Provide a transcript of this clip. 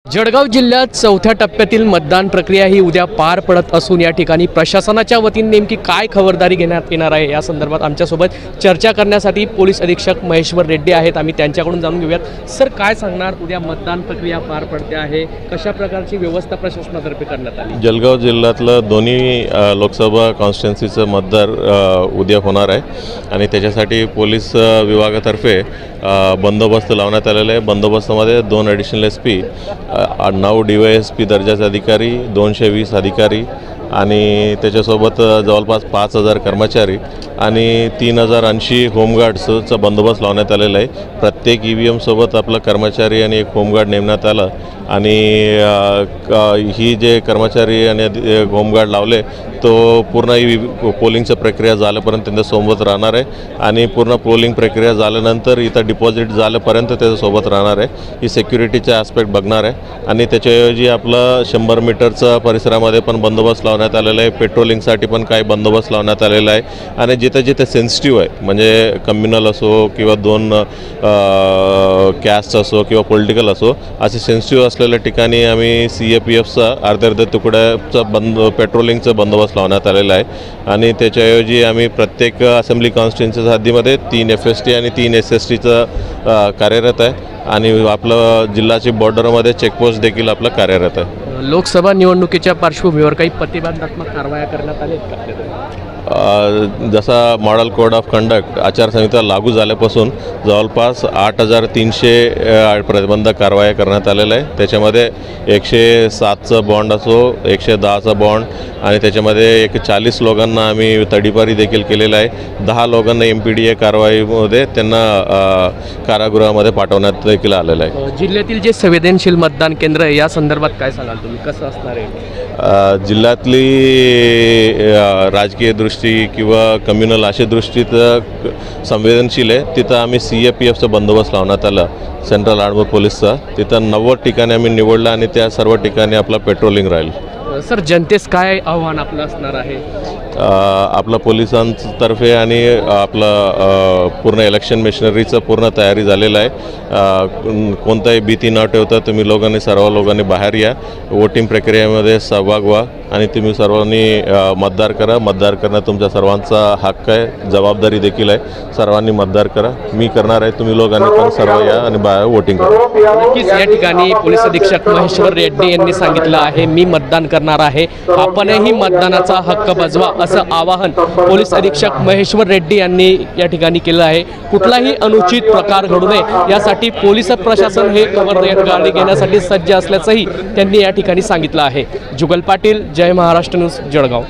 जळगाव जिल्ह्यात चौथ्या टप्प्यातील मतदान प्रक्रिया ही उद्या पार पडत असून या ठिकाणी प्रशासनाच्या वतीने नेमकी काय खबरदारी घेण्यात येणार आहे या संदर्भात आमच्यासोबत चर्चा करण्यासाठी पोलीस अधीक्षक महेश्वर रेड्डी आहेत। आम्ही त्यांच्याकडून जाणून घेऊयात। सर, काय सांगणार, उद्या मतदान प्रक्रिया पार पडते आहे, कशा प्रकारची व्यवस्था प्रशासनातर्फे करण्यात आली? जळगाव जिल्ह्यातलं दोन्ही लोकसभा कॉन्स्टिट्युन्सीचं मतदार उद्या होणार आहे आणि त्याच्यासाठी पोलीस विभागातर्फे बंदोबस्त लावण्यात आलेला आहे। बंदोबस्तामध्ये 2 ॲडिशनल SP, 9 DYSP दर्जाचे अधिकारी, 220 अधिकारी आणि त्याच्यासोबत जवळपास 5000 कर्मचारी आणि 3080 होमगार्ड्सचा बंदोबस्त लावण्यात आलेला आहे। प्रत्येक EVM सोबत आपला कर्मचारी आणि एक होमगार्ड नेमण्यात आला आणि ही जे कर्मचारी आणि होमगार्ड लावले तो पूर्ण ही पोलिंगची प्रक्रिया झाल्यापर्यंत त्यांच्यासोबत राहणार आहे आणि पूर्ण पोलिंग प्रक्रिया झाल्यानंतर इथं डिपॉझिट झाल्यापर्यंत त्याच्यासोबत राहणार आहे। ही सिक्युरिटीचे ॲस्पेक्ट बघणार आहे आणि त्याच्याऐवजी आपलं 100 मीटरचा परिसरामध्ये पण बंदोबस्त लावण्यात आलेला आहे। पेट्रोलिंगसाठी पण काही बंदोबस्त लावण्यात आलेला आहे आणि जिथे जिथे सेन्सिटिव्ह आहे म्हणजे कम्युनल असो किंवा 2 कॅस्ट असो किंवा पॉलिटिकल असो, असे सेन्सिटिव्ह असलेल्या ठिकाणी आम्ही CAPFचा अर्ध्या तुकड्याचा पेट्रोलिंगचा बंदोबस्त लावण्यात आलेला आहे आणि त्याच्याऐवजी आम्ही प्रत्येक असेंब्ली कॉन्स्टिट्युन्सीच्या हद्दीमध्ये 3 FST आणि 3 SSTचं कार्यरत आहे आणि आपलं जिल्ह्याची बॉर्डरमध्ये चेकपोस्ट देखील आपलं कार्यरत आहे। लोकसभा निवडणुकीच्या पार्श्वभूमीवर काही प्रतिबंधात्मक कारवाया करण्यात आल्या आहेत का? जसा मॉडेल कोड ऑफ कंडक्ट आचारसंहिता लागू झाल्यापासून जवळपास 8300 प्रतिबंधक कारवाया करण्यात आलेल्या आहे। त्याच्यामध्ये 107चं बॉन्ड असो, 110चा बॉन्ड आणि त्याच्यामध्ये 40 लोकांना आम्ही तडीपारी देखील केलेला आहे। 10 लोकांना MPDA कारवाईमध्ये त्यांना कारागृहामध्ये पाठवण्यात देखील आलेलं आहे। जिल्ह्यातील जे संवेदनशील मतदान केंद्र आहे या संदर्भात काय सांगाल तुम्ही, कसं असणार आहे? जिल्ह्यातली राजकीय दृष्टी किंवा कम्युनल अशा दृष्टीत संवेदनशील आहे, तिथं आम्ही CAPFचा बंदोबस्त लावण्यात आला, सेंट्रल आर्मड पोलीसचा। तिथं 90 ठिकाणी आम्ही निवडलं आणि त्या सर्व ठिकाणी आपला पेट्रोलिंग राहील। सर, जनतेस काय आव्हान आपलं असणार आहे? आपलं पोलिसांतर्फे आणि आपलं पूर्ण इलेक्शन मशिनरीचं पूर्ण तयारी झालेलं आहे। कोणताही भीती न ठेवता तुम्ही सर्व लोकांनी बाहेर या, वोटिंग प्रक्रियेमध्ये सहभाग व्हा आणि तुम्ही सर्वांनी मतदार करा। मतदार करणं तुमच्या सर्वांचा हक्क आहे, जबाबदारी देखील आहे। सर्वांनी मतदार करा, मी करणार आहे, तुम्ही लोकांनी पण सर्व या आणि बाहेर वोटिंग करा। नक्कीच या ठिकाणी पोलीस अधीक्षक महेश्वर रेड्डी यांनी सांगितलं आहे, मी मतदान करणार आहे, आपणही मतदानाचा हक्क बजवा, असं आवाहन पोलीस अधीक्षक महेश्वर रेड्डी यांनी या ठिकाणी केलं आहे। कुठलाही अनुचित प्रकार घडू नये यासाठी पोलीस प्रशासन हे खबरदारी घेण्यासाठी सज्ज असल्याचंही त्यांनी या ठिकाणी सांगितलं आहे। जुगल पाटील, जय महाराष्ट्र न्यूज, जळगाव।